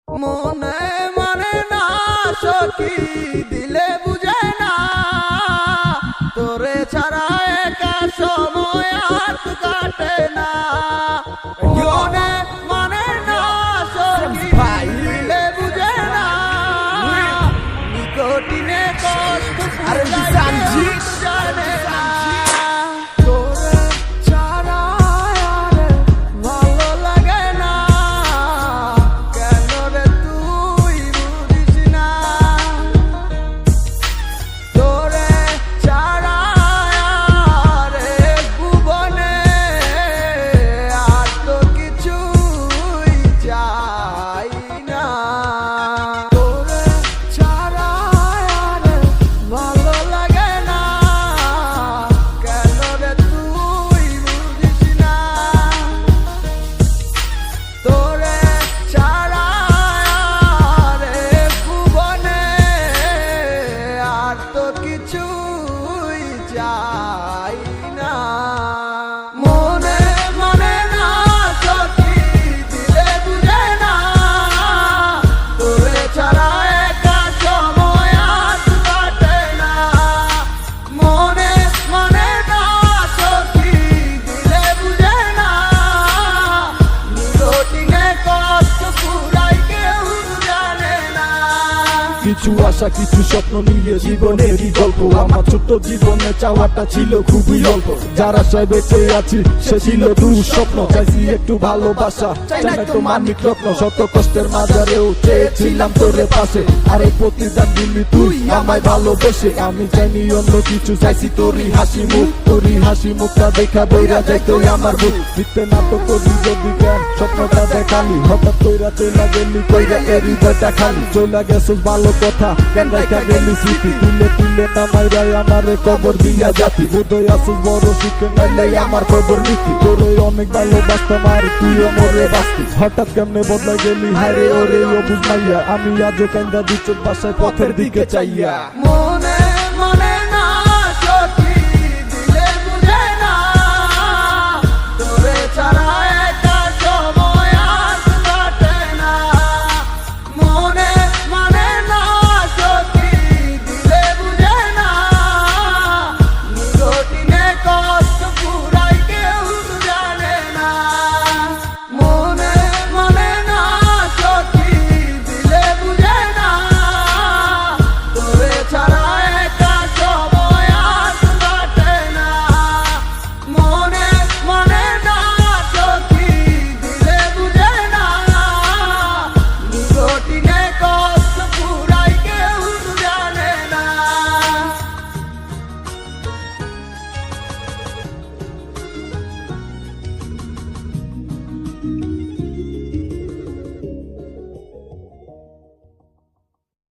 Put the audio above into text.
মনে মানে না সখী দিলে বুঝে না তোরে ছাড়া একা সময় আর কাটে না। মনে মানে না সখী দিলে বুঝে না নিকটিনে কষ্ট জানে না। তোরে ছাড়া আর ভালো লাগে না কেন রে তুই বুঝিস না। তোরে ছাড়া আর ভুবনে আর তো কিছুই চাই না। তোরে ছাড়া আর ভালো লাগে না কেন রে তুই বুঝিস না। তোরে ছাড়া আর ভুবনে আর তো কিছুই চাই না। মনে মানে না সখী দিলে বুঝে না তোরে ছাড়া একা সময় আর কাটে না। মনে মানে না সখী দিলে বুঝে না নিকটিনে কষ্ট পুরাই কেউ জানে না। কিছু আশা কিছু স্বপ্ন নিয়ে জীবনেরই গল্প। আমার ছোট্ট জীবনে চাওয়াটা ছিল খুবই অল্প। যারা সবাই বেঁচে আছি সে ছিল দুঃস্বপ্ন। চাইছি একটু ভালোবাসা চাই না তো মানিক রত্ন। শত কষ্টের মাঝারেও চেয়েছিলাম তোরে পাশে। আর এই প্রতিদান দিলি তুই আমায় ভালোবেসে। আমি চাইনি অন্য কিছু চাইছি তোরই হাসি মুখ। তোরই হাসি মুখটা দেখা বইরা যাই তুই আমার বুক। মিথ্যে নাটক করি যদি জ্ঞান স্বপ্নটা দেখালি। হঠাৎ কইরা চইলা গেলি কইরা এর হৃদয়টা খালি। চইলা গেছিস ভালো কথা কেন রাখা গেলি স্মৃতি। তুলে তুলে নামাই রায় আমারে কবর দিয়া জাতি। বোধহয় আসুস বড় শিখে নাইলে আমার খবর নীতি। তোরে অনেক ভালোবাসতাম আর তুইও মরে বাঁচতি। হঠাৎ কেমনে বদলা গেলি হারে ওরে অবুঝ মাইয়া। আমি আজও কান্দা দিচ্ছ বাসায় পথের দিকে চাইয়া।